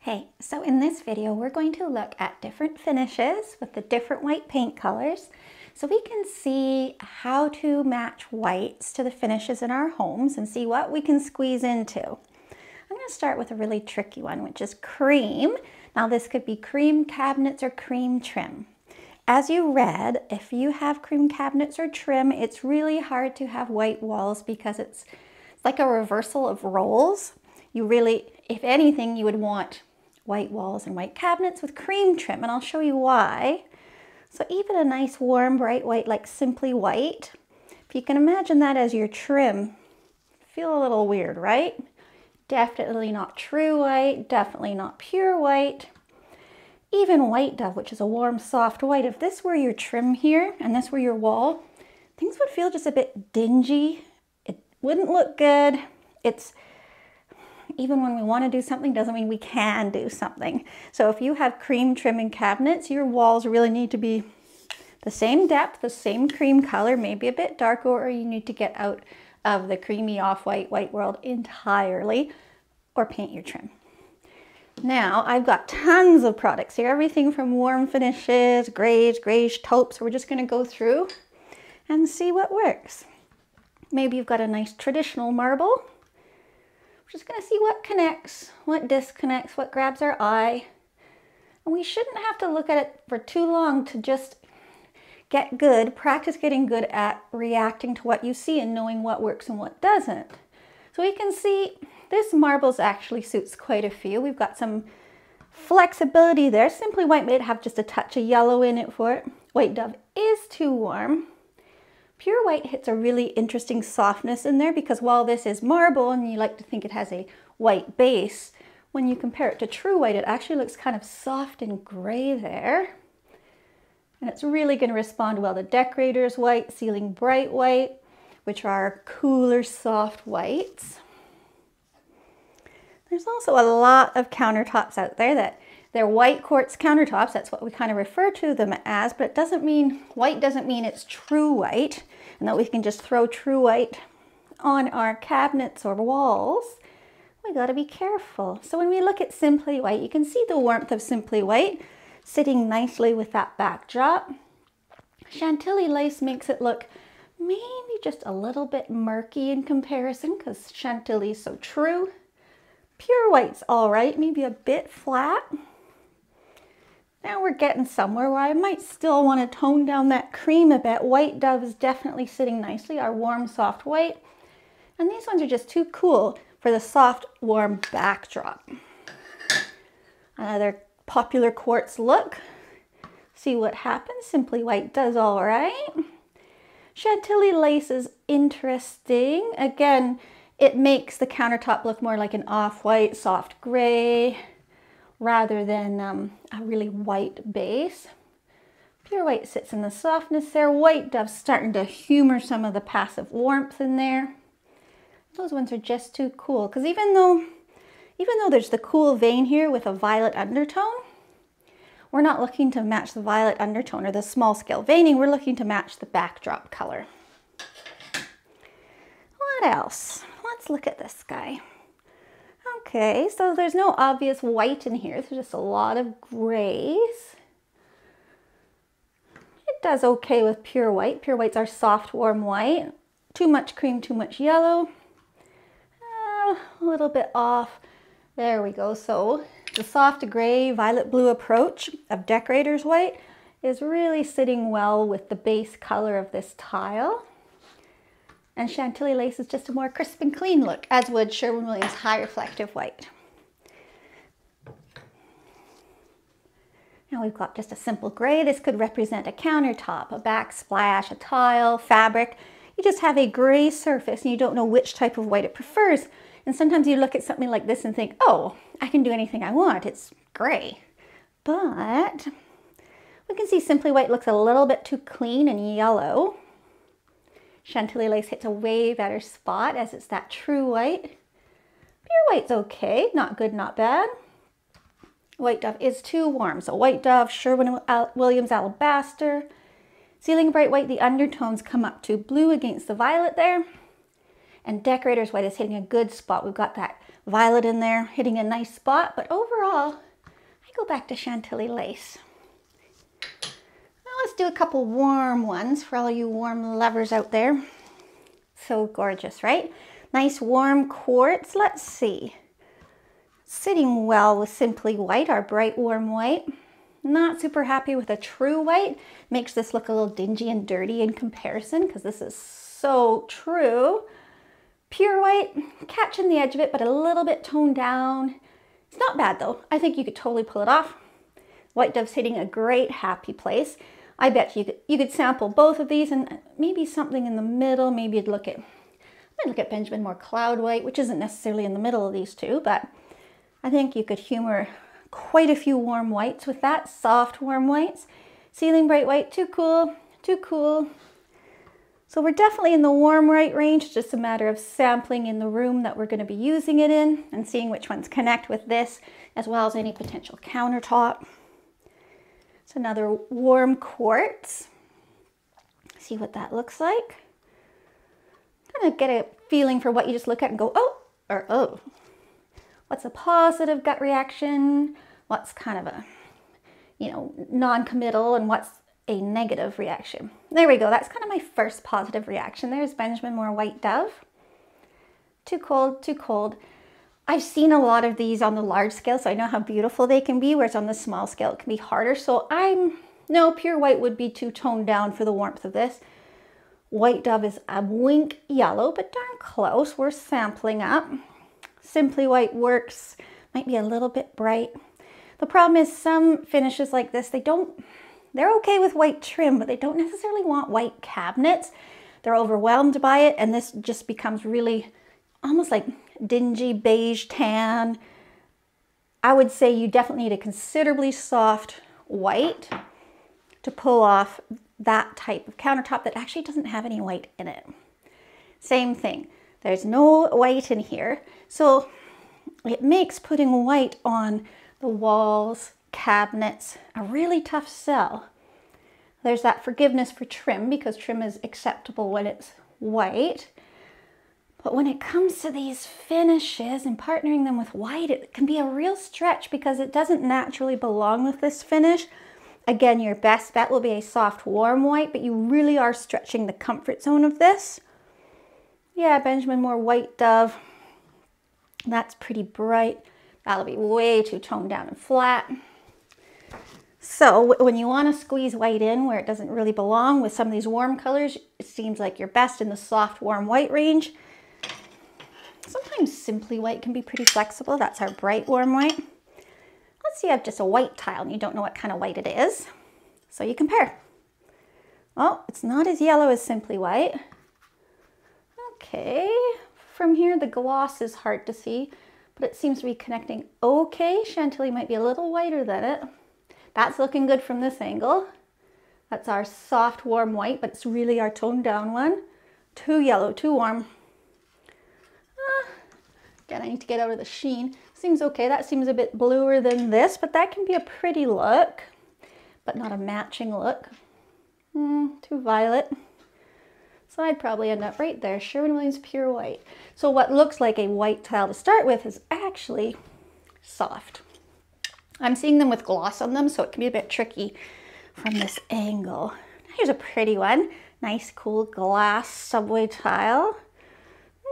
Hey, so in this video, we're going to look at different finishes with the different white paint colors so we can see how to match whites to the finishes in our homes and see what we can squeeze into. I'm going to start with a really tricky one, which is cream. Now this could be cream cabinets or cream trim. As you read, if you have cream cabinets or trim, it's really hard to have white walls because it's like a reversal of roles. You really, if anything, you would want white walls and white cabinets with cream trim, and I'll show you why. So even a nice warm bright white like Simply White, if you can imagine that as your trim, feel a little weird, right? Definitely not true white, definitely not pure white. Even White Dove, which is a warm soft white, if this were your trim here and this were your wall, things would feel just a bit dingy. It wouldn't look good. Even when we want to do something doesn't mean we can do something. So if you have cream trim and cabinets, your walls really need to be the same depth, the same cream color, maybe a bit darker, or you need to get out of the creamy off-white white world entirely or paint your trim. Now I've got tons of products here, everything from warm finishes, grays, grayish taupes. We're just going to go through and see what works. Maybe you've got a nice traditional marble. We're just going to see what connects, what disconnects, what grabs our eye. And we shouldn't have to look at it for too long to just get good, practice getting good at reacting to what you see and knowing what works and what doesn't. So we can see this marbles actually suits quite a few. We've got some flexibility there. Simply White might have just a touch of yellow in it for it. White Dove is too warm. Pure White hits a really interesting softness in there because while this is marble and you like to think it has a white base, when you compare it to True White, it actually looks kind of soft and gray there. And it's really going to respond well to Decorator's White, Ceiling Bright White, which are cooler, soft whites. There's also a lot of countertops out there that they're white quartz countertops. That's what we kind of refer to them as, but it doesn't mean, white doesn't mean it's true white and that we can just throw true white on our cabinets or walls. We got to be careful. So when we look at Simply White, you can see the warmth of Simply White sitting nicely with that backdrop. Chantilly lace makes it look maybe just a little bit murky in comparison because Chantilly is so true. Pure White's all right, maybe a bit flat. Now we're getting somewhere where I might still want to tone down that cream a bit. White Dove is definitely sitting nicely, our warm, soft white. And these ones are just too cool for the soft, warm backdrop. Another popular quartz look. See what happens. Simply White does all right. Chantilly lace is interesting. Again, it makes the countertop look more like an off-white, soft gray, rather than a really white base. Pure White sits in the softness there. White Dove's starting to humor some of the passive warmth in there. Those ones are just too cool because even though there's the cool vein here with a violet undertone, we're not looking to match the violet undertone or the small scale veining. We're looking to match the backdrop color. What else? Let's look at this guy. Okay, so there's no obvious white in here. There's just a lot of grays. It does okay with Pure White. Pure White's our soft, warm white. Too much cream, too much yellow. A little bit off. There we go. So the soft gray, violet blue approach of Decorator's White is really sitting well with the base color of this tile. And Chantilly lace is just a more crisp and clean look, as would Sherwin Williams High Reflective White. Now we've got just a simple gray. This could represent a countertop, a backsplash, a tile, fabric. You just have a gray surface and you don't know which type of white it prefers. And sometimes you look at something like this and think, oh, I can do anything I want. It's gray. But we can see Simply White looks a little bit too clean and yellow. Chantilly lace hits a way better spot as it's that true white. Pure White's okay, not good, not bad. White Dove is too warm. So White Dove, Sherwin Williams Alabaster. Ceiling Bright White, the undertones come up to blue against the violet there. And Decorator's White is hitting a good spot. We've got that violet in there, hitting a nice spot. But overall, I go back to Chantilly lace. Now let's do a couple warm ones for all you warm lovers out there. So gorgeous, right? Nice warm quartz. Let's see. Sitting well with Simply White, our bright warm white. Not super happy with a true white. Makes this look a little dingy and dirty in comparison because this is so true. Pure white, catching the edge of it, but a little bit toned down. It's not bad though. I think you could totally pull it off. White Dove's hitting a great happy place. I bet you could sample both of these and maybe something in the middle. Maybe you'd look at, I might look at Benjamin Moore Cloud White, which isn't necessarily in the middle of these two, but I think you could humor quite a few warm whites with that. Soft warm whites. Ceiling Bright White, too cool, too cool. So we're definitely in the warm white range. It's just a matter of sampling in the room that we're going to be using it in and seeing which ones connect with this, as well as any potential countertop. It's another warm quartz. See what that looks like. Kind of get a feeling for what you just look at and go, oh, or oh. What's a positive gut reaction? What's kind of a, you know, non-committal, and what's a negative reaction? There we go. That's kind of my first positive reaction. There's Benjamin Moore White Dove. Too cold, too cold. I've seen a lot of these on the large scale, so I know how beautiful they can be, whereas on the small scale it can be harder. So no, pure white would be too toned down for the warmth of this. White Dove is a wink yellow, but darn close. We're sampling up. Simply White works, might be a little bit bright. The problem is some finishes like this, they're okay with white trim, but they don't necessarily want white cabinets. They're overwhelmed by it, and this just becomes really almost like dingy beige tan. I would say you definitely need a considerably soft white to pull off that type of countertop that actually doesn't have any white in it. Same thing. There's no white in here, so it makes putting white on the walls, cabinets, a really tough sell. There's that forgiveness for trim because trim is acceptable when it's white. But when it comes to these finishes and partnering them with white, it can be a real stretch because it doesn't naturally belong with this finish. Again, your best bet will be a soft warm white, but you really are stretching the comfort zone of this. Yeah, Benjamin Moore White Dove. That's pretty bright. That'll be way too toned down and flat. So when you want to squeeze white in where it doesn't really belong with some of these warm colors, it seems like you're best in the soft warm white range. Sometimes Simply White can be pretty flexible. That's our bright warm white. Let's see, I have just a white tile and you don't know what kind of white it is. So you compare. Oh, it's not as yellow as Simply White. Okay, from here the gloss is hard to see, but it seems to be connecting okay. Chantilly might be a little whiter than it. That's looking good from this angle. That's our soft warm white, but it's really our toned down one. Too yellow, too warm. Again, I need to get out of the sheen. Seems okay. That seems a bit bluer than this, but that can be a pretty look, but not a matching look. Too violet. So I'd probably end up right there, Sherwin Williams Pure White. So what looks like a white tile to start with is actually soft. I'm seeing them with gloss on them, so it can be a bit tricky from this angle. Here's a pretty one. Nice, cool glass subway tile.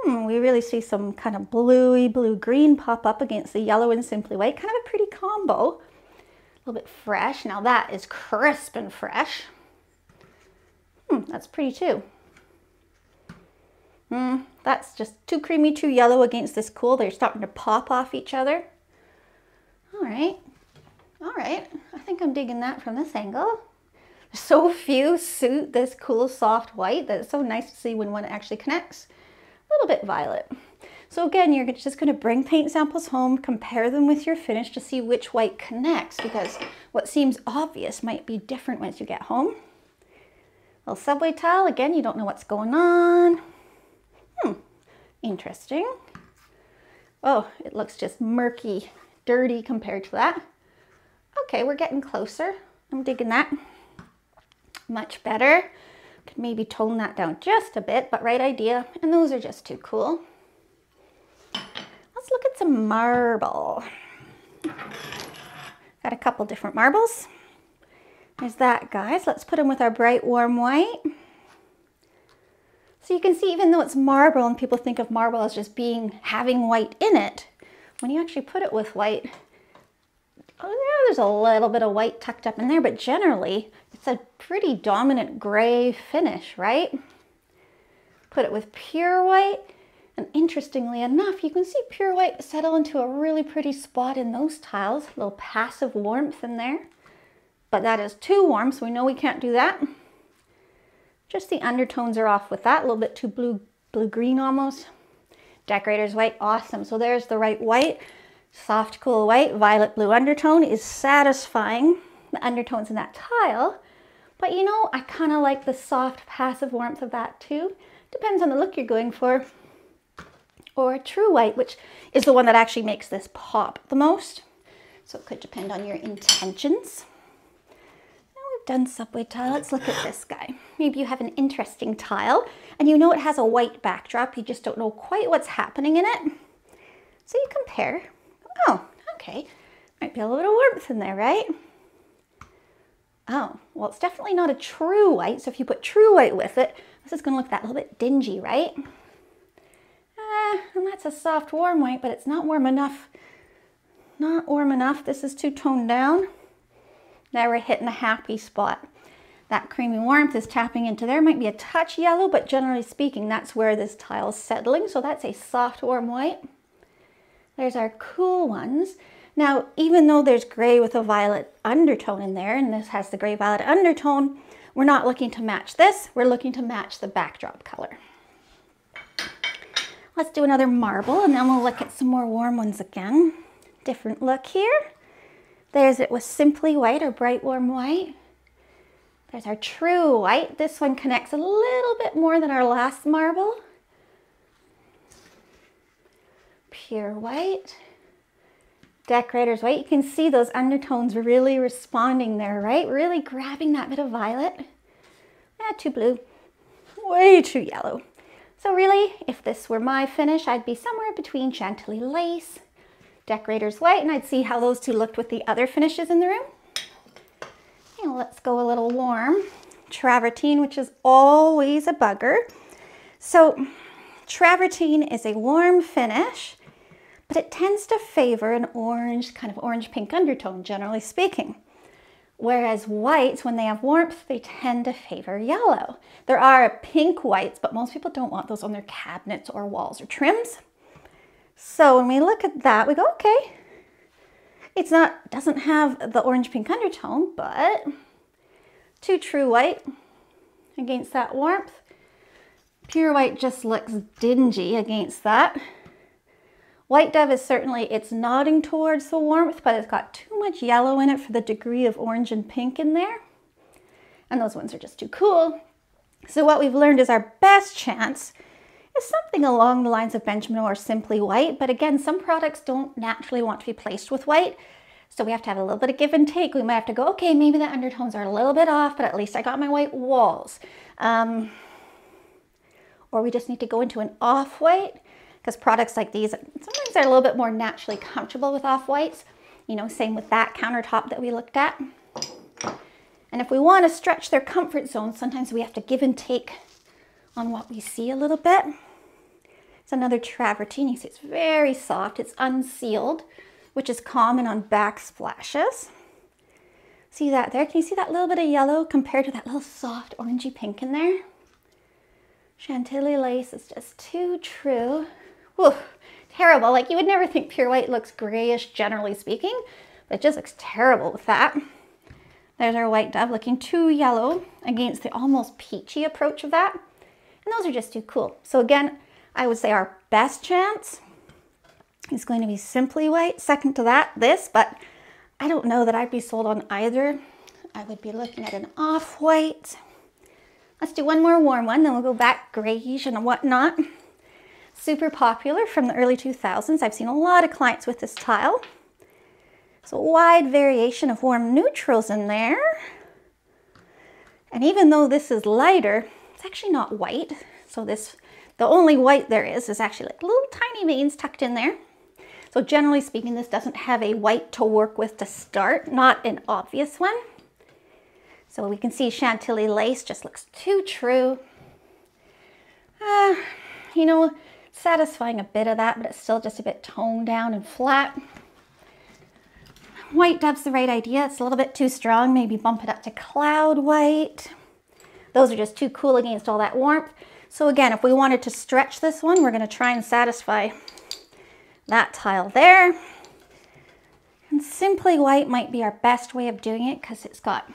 We really see some kind of bluey blue-green pop up against the yellow and Simply White. Kind of a pretty combo. A little bit fresh. Now that is crisp and fresh. That's pretty too. That's just too creamy, too yellow against this cool. They're starting to pop off each other. All right. I think I'm digging that from this angle. So few suit this cool soft white that it's so nice to see when one actually connects. A little bit violet. So again, you're just going to bring paint samples home, compare them with your finish to see which white connects, because what seems obvious might be different once you get home. Little subway tile. Again, you don't know what's going on. Interesting. Oh, it looks just murky, dirty compared to that. Okay, we're getting closer. I'm digging that. Much better. Could maybe tone that down just a bit, but right idea. And those are just too cool. Let's look at some marble. Got a couple different marbles. There's that, guys. Let's put them with our bright warm white. So you can see, even though it's marble and people think of marble as just having white in it, when you actually put it with white, oh yeah, there's a little bit of white tucked up in there, but generally it's a pretty dominant gray finish, right? Put it with pure white, and interestingly enough, you can see pure white settle into a really pretty spot in those tiles, a little passive warmth in there. But that is too warm, so we know we can't do that. Just the undertones are off with that, a little bit too blue-green almost. Decorator's white, awesome. So there's the right white, soft, cool white, violet blue undertone is satisfying the undertones in that tile. But you know, I kind of like the soft, passive warmth of that too. Depends on the look you're going for. Or true white, which is the one that actually makes this pop the most. So it could depend on your intentions. Done subway tile. Let's look at this guy. Maybe you have an interesting tile and you know it has a white backdrop, you just don't know quite what's happening in it. So you compare. Oh, okay. Might be a little warmth in there, right? Oh, well, it's definitely not a true white. So if you put true white with it, this is going to look that little bit dingy, right? And that's a soft warm white, but it's not warm enough. Not warm enough. This is too toned down. Now we're hitting a happy spot. That creamy warmth is tapping into there. Might be a touch yellow, but generally speaking, that's where this tile is settling. So that's a soft, warm white. There's our cool ones. Now, even though there's gray with a violet undertone in there, and this has the gray violet undertone, we're not looking to match this. We're looking to match the backdrop color. Let's do another marble, and then we'll look at some more warm ones again. Different look here. There's it with simply white or bright warm white. There's our true white. This one connects a little bit more than our last marble. Pure white. Decorator's white. You can see those undertones really responding there, right? Really grabbing that bit of violet. Too blue. Way too yellow. So really, if this were my finish, I'd be somewhere between Chantilly lace, Decorator's white, and I'd see how those two looked with the other finishes in the room. And let's go a little warm. Travertine, which is always a bugger. So travertine is a warm finish, but it tends to favor an orange, kind of orange-pink undertone, generally speaking. Whereas whites, when they have warmth, they tend to favor yellow. There are pink whites, but most people don't want those on their cabinets or walls or trims. So when we look at that, we go, okay, doesn't have the orange-pink undertone, but too true white against that warmth. Pure white just looks dingy against that. White Dove is certainly, it's nodding towards the warmth, but it's got too much yellow in it for the degree of orange and pink in there. And those ones are just too cool. So what we've learned is our best chance is something along the lines of Benjamin Moore Simply White. But again, some products don't naturally want to be placed with white. So we have to have a little bit of give and take. We might have to go, okay, maybe the undertones are a little bit off, but at least I got my white walls. Or we just need to go into an off-white, because products like these, sometimes they're a little bit more naturally comfortable with off-whites. You know, same with that countertop that we looked at. And if we want to stretch their comfort zone, sometimes we have to give and take on what we see a little bit. It's another travertine. You see it's very soft. It's unsealed, which is common on backsplashes. See that there? Can you see that little bit of yellow compared to that little soft orangey pink in there? Chantilly lace is just too true. Whew, terrible. Like, you would never think pure white looks grayish, generally speaking, but it just looks terrible with that. There's our White Dove looking too yellow against the almost peachy approach of that. And those are just too cool. So again, I would say our best chance is going to be Simply White. Second to that, this, but I don't know that I'd be sold on either. I would be looking at an off-white. Let's do one more warm one, then we'll go back grayish and whatnot. Super popular from the early 2000s. I've seen a lot of clients with this tile. So a wide variation of warm neutrals in there. And even though this is lighter, it's actually not white. So this, the only white there is actually like little tiny veins tucked in there. So generally speaking, this doesn't have a white to work with to start, not an obvious one. So we can see Chantilly lace just looks too true. You know, satisfying a bit of that, but it's still just a bit toned down and flat. White dove's the right idea. It's a little bit too strong. Maybe bump it up to cloud white. Those are just too cool against all that warmth. So again, if we wanted to stretch this one, we're going to try and satisfy that tile there. And simply white might be our best way of doing it because it's got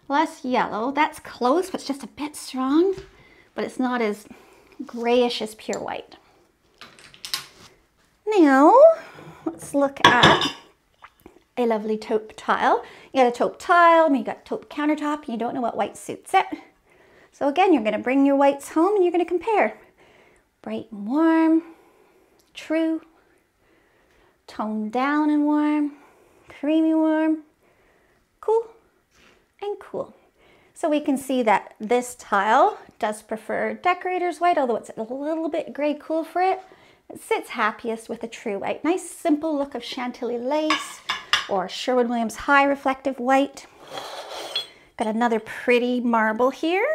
less yellow. That's close, but it's just a bit strong, but it's not as grayish as pure white. Now, let's look at a lovely taupe tile. You got a taupe tile, you got taupe countertop, and you don't know what white suits it. So again, you're going to bring your whites home and you're going to compare. Bright and warm, true, toned down and warm, creamy warm, cool, and cool. So we can see that this tile does prefer decorator's white, although it's a little bit gray cool for it. It sits happiest with a true white. Nice simple look of Chantilly lace or Sherwin Williams high reflective white. Got another pretty marble here.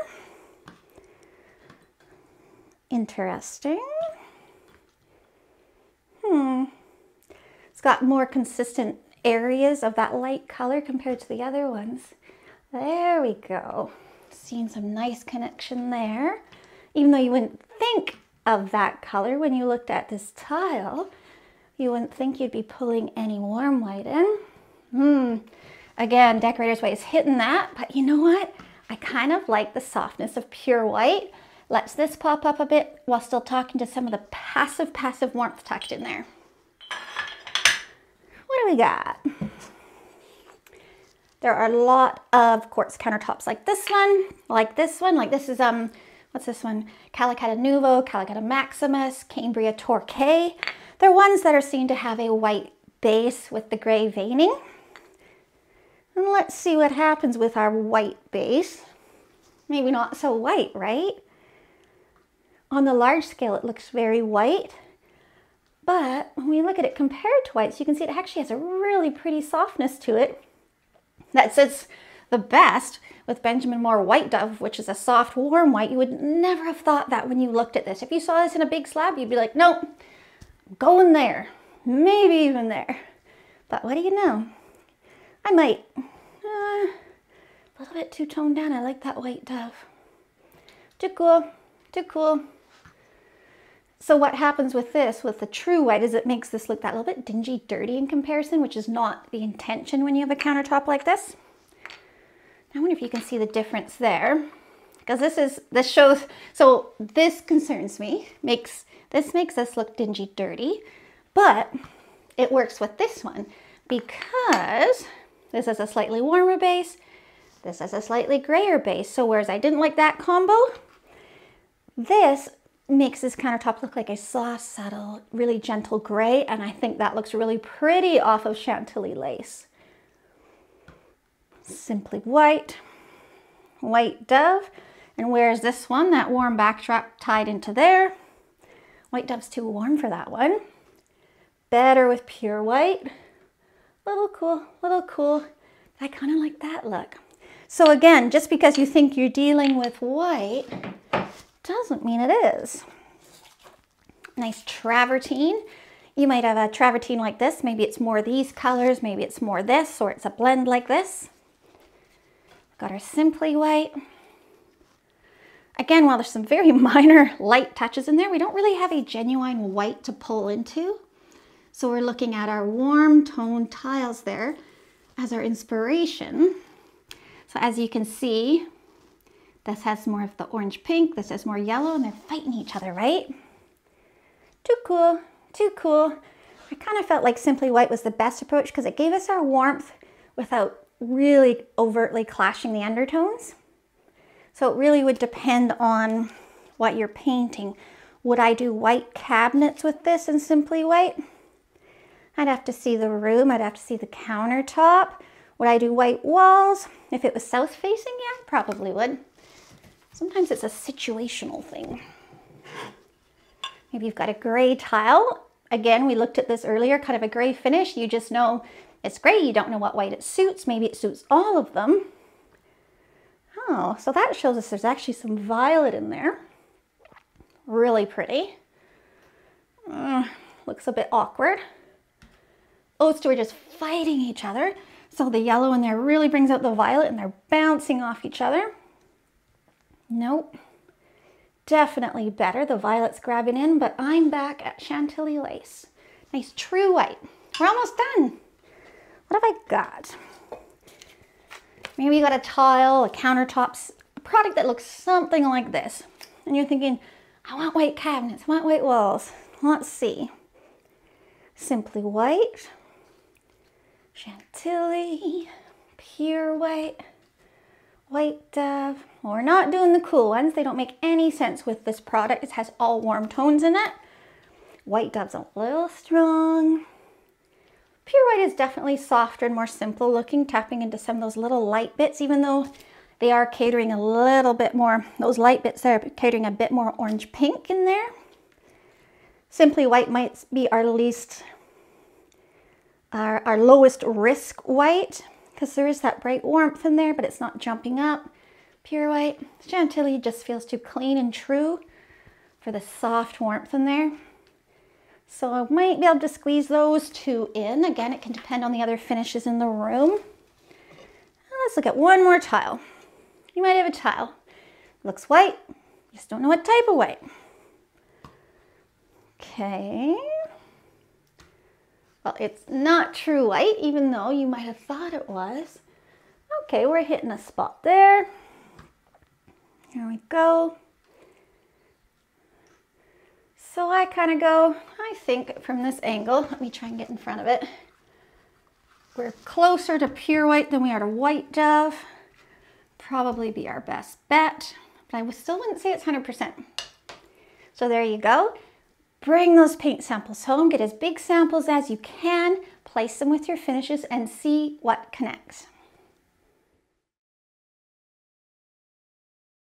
Interesting. It's got more consistent areas of that light color compared to the other ones. There we go. Seeing some nice connection there. Even though you wouldn't think of that color when you looked at this tile, you wouldn't think you'd be pulling any warm white in. Again, decorator's white is hitting that, but you know what? I kind of like the softness of pure white. Lets this pop up a bit while still talking to some of the passive warmth tucked in there. What do we got? There are a lot of quartz countertops like this one, like this is, what's this one? Calicata Nuvo, Calicata Maximus, Cambria Torquay. They're ones that are seen to have a white base with the gray veining. And let's see what happens with our white base. Maybe not so white, right? On the large scale, it looks very white. But when we look at it compared to whites, you can see it actually has a really pretty softness to it. That sits the best with Benjamin Moore White Dove, which is a soft, warm white. You would never have thought that when you looked at this. If you saw this in a big slab, you'd be like, nope, I'm going there. Maybe even there. But what do you know? I might. A little bit too toned down. I like that White Dove. Too cool. Too cool. So what happens with this, with the true white, is it makes this look that little bit dingy, dirty in comparison, which is not the intention when you have a countertop like this. I wonder if you can see the difference there, because this shows, so this concerns me, this makes us look dingy, dirty, but it works with this one because this is a slightly warmer base, this is a slightly grayer base. So whereas I didn't like that combo, this makes this countertop look like a soft, subtle, really gentle gray, and I think that looks really pretty off of Chantilly lace. Simply white, White Dove, and where's this one? That warm backdrop tied into there. White Dove's too warm for that one. Better with pure white. Little cool, little cool. I kind of like that look. So again, just because you think you're dealing with white doesn't mean it is. Nice travertine. You might have a travertine like this. Maybe it's more these colors, maybe it's more this, or it's a blend like this. Got our simply white. Again, while there's some very minor light touches in there, we don't really have a genuine white to pull into. So we're looking at our warm toned tiles there as our inspiration. So as you can see, this has more of the orange pink, this has more yellow, and they're fighting each other, right? Too cool, too cool. I kind of felt like simply white was the best approach because it gave us our warmth without really overtly clashing the undertones. So it really would depend on what you're painting. Would I do white cabinets with this in simply white? I'd have to see the room, I'd have to see the countertop. Would I do white walls? If it was south facing, yeah, probably would. Sometimes it's a situational thing. Maybe you've got a gray tile Again, we looked at this earlier, kind of a gray finish. You just know it's gray. You don't know what white it suits. Maybe it suits all of them. Oh, so that shows us there's actually some violet in there. Really pretty. Looks a bit awkward. Those two are just fighting each other. So the yellow in there really brings out the violet and they're bouncing off each other. Nope. Definitely better. The violet's grabbing in, but I'm back at Chantilly lace. Nice true white. We're almost done. What have I got? Maybe you got a tile, a countertops, a product that looks something like this. And you're thinking, I want white cabinets, I want white walls. Let's see. Simply White, Chantilly, Pure White, White Dove. Well, we're not doing the cool ones. They don't make any sense with this product. It has all warm tones in it. White Dove's a little strong. Pure White is definitely softer and more simple looking, tapping into some of those little light bits, even though they are catering a little bit more, those light bits there are catering a bit more orange pink in there. Simply White might be our lowest risk white, because there is that bright warmth in there, but it's not jumping up. Pure White, Chantilly just feels too clean and true for the soft warmth in there. So I might be able to squeeze those two in. Again, it can depend on the other finishes in the room. Let's look at one more tile. You might have a tile. Looks white, just don't know what type of white. Okay. Well, it's not true white, even though you might have thought it was. Okay, we're hitting a spot there. Here we go. So I kind of go, I think from this angle, let me try and get in front of it. We're closer to Pure White than we are to White Dove. Probably be our best bet, but I still wouldn't say it's 100%. So there you go. Bring those paint samples home, get as big samples as you can, place them with your finishes and see what connects.